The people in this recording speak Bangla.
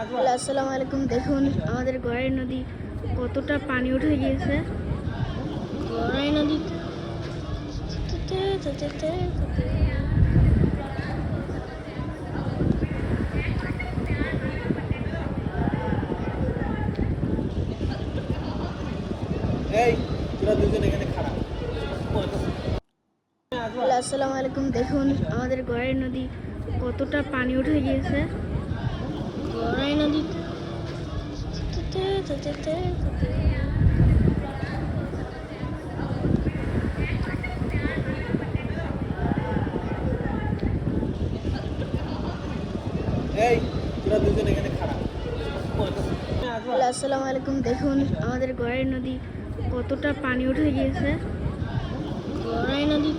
আসসালামু আলাইকুম। দেখুন আমাদের গড়াই নদী কতটা পানি উঠে গিয়েছে। গড়াই নদী আসসালামু আলাইকুম। দেখুন আমাদের গড়াই নদী কতটা পানি উঠে গিয়েছে। গড়াই নদী আসসালামু আলাইকুম। দেখুন আমাদের গড়াই নদী কতটা পানি উঠে গিয়েছে। গড়াই নদী